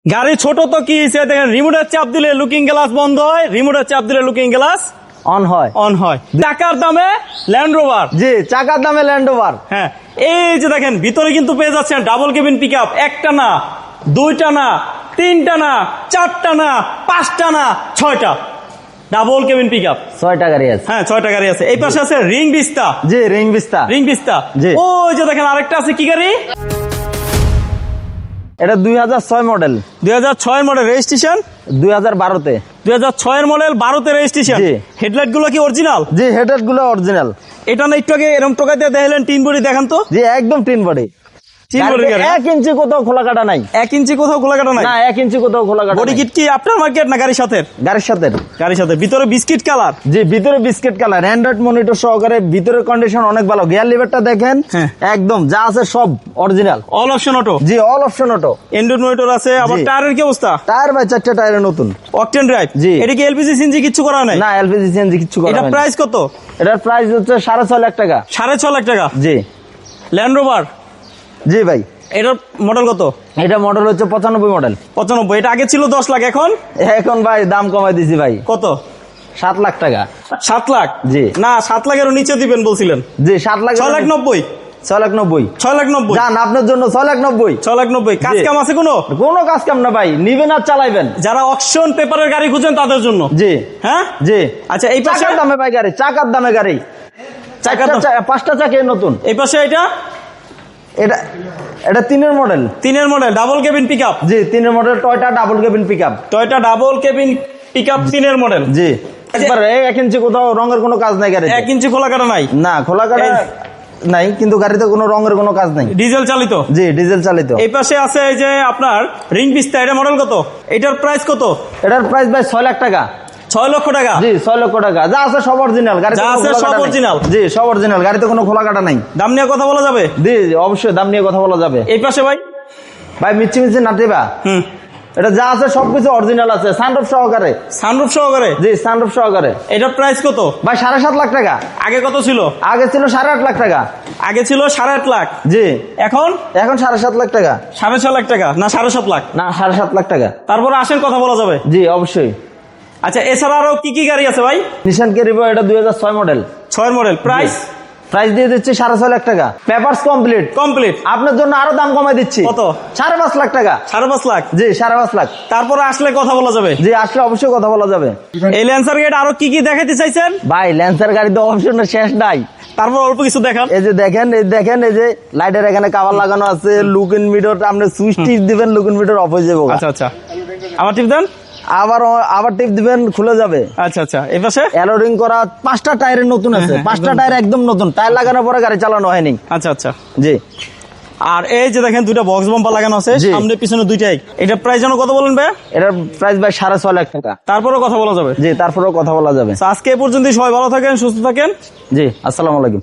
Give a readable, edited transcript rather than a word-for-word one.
গাড়ি ছোট তো কি হয়েছে দেখেন, রিমোটের চাপ দিলে লুকিং গ্লাস বন্ধ হয়, রিমোটের চাপ দিলে লুকিং গ্লাস অন হয়। টাকার দামে ল্যান্ড রোভার। জি, চাকার দামে ল্যান্ড রোভার। হ্যাঁ, এই যে দেখেন ভিতরে কিন্তু পেয়ে যাচ্ছেন ডাবল কেবিন পিক আপ, একটা না, দুইটা না, তিনটা না, চারটা না, পাঁচটা না, ছয়টা ডাবল কেবিন পিক আপ। 6টা গাড়ি আছে। হ্যাঁ, 6টা গাড়ি আছে। এই পাশে আছে রিং ভিস্তা। জি, রিং ভিস্তা। Ring Vista. জি। ওই যে দেখেন আরেকটা আছে, কি গাড়ি? এটা 2006 মডেল। 2006 model, registration 2012-তে। 2006 এর মডেল, 12তে রেজিস্ট্রেশন। জি। হেডলাইট গুলো কি অরিজিনাল? জি, হেডলাইট গুলো অরিজিনাল। এটা না একটু আগে এরকম টোকাইতে দেখলেন, টিন বডি দেখান তো। জি, একদম টিন বডি। 1 ইঞ্চি কোথাও খোলা কাটা নাই। 1 ইঞ্চি কোথাও খোলা কাটা নাই। না, 1 ইঞ্চি কোথাও খোলা কাটা বডি নাই। কিট কি আপনার মার্কেট না গাড়ির সাথে? গাড়ির সাথে। গাড়ির সাথে। ভিতরে বিস্কিট কালার। জি, ভিতরে বিস্কিট কালার, অ্যান্ড্রয়েড মনিটর সহকারে। ভিতরের কন্ডিশন অনেক ভালো। গিয়ার লিভারটা দেখেন, হ্যাঁ। একদম যা আছে সব অরিজিনাল। All option auto. জি, all option auto. Android monitor আছে। আবার জি। টায়ারের কি অবস্থা? টায়ার ভাই 4টা টায়ারের নতুন। Octane drive. জি। এটা কি এলপিজি সিএনজি কিছু করা নাই? না, এলপিজি সিএনজি কিছু করা এটা হয়নি। প্রাইস কত? এটার প্রাইস হচ্ছে 6.5 লাখ টাকা। 6.5 লাখ টাকা। জি। Land rover. জি ভাই, এটার মডেল কত? এটা মডেল হচ্ছে 95 মডেল। 95। এটা আগে ছিল 10 লাখ, এখন ভাই দাম কমাই দিছি ভাই। কত? 7 লাখ টাকা। 7 লাখ? জি। না, 7 লাখেরও নিচে দিবেন বলছিলেন। জি, 7 লাখ। 6 লাখ 90। 6 লাখ 90। 6 লাখ 90। জান, আপনার জন্য 6 লাখ 90। 6 লাখ 90। কাজ জি। কাম আছে কোনো? কোনো কাজ কাম না ভাই, নিবেন আর চালাইবেন। যারা অকশন পেপারের গাড়ি খুঁজেন তাদের জন্য। জি। হ্যাঁ। জি। আচ্ছা, এই পাশে চাকার দামে ভাই গাড়ি, চাকার দামে গাড়ি। চাকার দাম। 5টা চাকা নতুন। এই পাশে এটা এটা এটা 3-এর মডেল। 3-এর model, double cabin pickup. জি, 3-এর model, Toyota double cabin pickup. Toyota double cabin pickup, 3-এর মডেল। জি। একবার 1 ইঞ্চি কোথাও রঙের কোনো কাজ নাই গাড়িতে। 1 ইঞ্চি খোলা কাটা নাই। না, খোলা কাটা নাই, কিন্তু গাড়িতে কোনো রঙের কোনো কাজ নাই। ডিজেল চালিত। জি, ডিজেল চালিত। এই পাশে আছে এই যে আপনার রিং পিস্তা। এটা মডেল কত? এটার প্রাইস কত? এটার প্রাইস ভাই 6 লাখ টাকা। 6 লক্ষ টাকা। জি, 6 লক্ষ টাকা। যা আছে সব অরিজিনাল। গাড়িতে যা কোনো আছে খোলা সব কাটা নাই। original? জি, সব অরিজিনাল। গাড়িতে কোনো খোলা কাটা নাই। দাম নিয়ে কথা বলা যাবে? জি, অবশ্যই দাম নিয়ে কথা বলা যাবে। এই পাশে ভাই ভাই মিচ্ছি মিচ্ছি নাটিবা। এটা যা আছে সবকিছু অরিজিনাল আছে, সানরুফ সহকারে। সানরুফ সহকারে? জি, সানরুফ সহকারে। এটার প্রাইস কত? ভাই 7.5 লাখ টাকা। আগে কত ছিল? আগে ছিল 8.5 লাখ টাকা। আগে ছিল 8.5 লাখ। জি। এখন এখন 7.5 লাখ টাকা। 6.5 লাখ টাকা না 7.5 লাখ? না, 7.5 লাখ টাকা। তারপরে আসেন, কথা বলা যাবে। জি, অবশ্যই। আচ্ছা, এছাড়া আরো কি কি গাড়ি আছে ভাই? নিশান ক্যারিবো, এটা 2006 মডেল। 6 মডেল। প্রাইস? প্রাইস দিয়ে দিচ্ছি 6.5 লাখ টাকা। Papers complete. কমপ্লিট। আপনার জন্য আরো দাম কমাই দিচ্ছি। কত? 5.5 লাখ টাকা। 5.5 লাখ? জি, 5.5 লাখ। তারপরে আসলে কথা বলা যাবে। জি, আসলে অবশ্যই কথা বলা যাবে। এই ল্যান্সার গেট আরো কি কি দেখাতে চাইছেন ভাই, ল্যান্সার গাড়িতে অপশনের শেষ নাই। তারপর অল্প কিছু দেখান। এই যে দেখেন, এই যে লাইটের এখানে কাভার লাগানো আছে। লুক ইন মিরর, আপনি সুইচ টিপ দিবেন, লুক ইন মিরর অফ হয়ে যাবে। আচ্ছা আচ্ছা, আমার টিপ দেন। আবার টিপ দিবেন, খুলে যাবে। আচ্ছা আচ্ছা, এই পাশে অ্যালোরিং করা। 5টা টায়ারের নতুন আছে। 5টা টায়ার একদম নতুন। টায়ার লাগানোর পরে গাড়ি চালানো হয়নি। আচ্ছা আচ্ছা। জি। আর এই যে দেখেন দুইটা বক্স বাম্পার লাগানো আছে, জি। সামনে পিছনে দুইটাই। এটা প্রাইস যেন কত বলেন ভাই? এটার প্রাইস ভাই 6.5 লাখ টাকা। তারপরেও কথা বলা যাবে। জি, তারপরেও কথা বলা যাবে। আজকে এ পর্যন্ত, সবাই ভালো থাকেন, সুস্থ থাকেন। জি, আসসালামু আলাইকুম।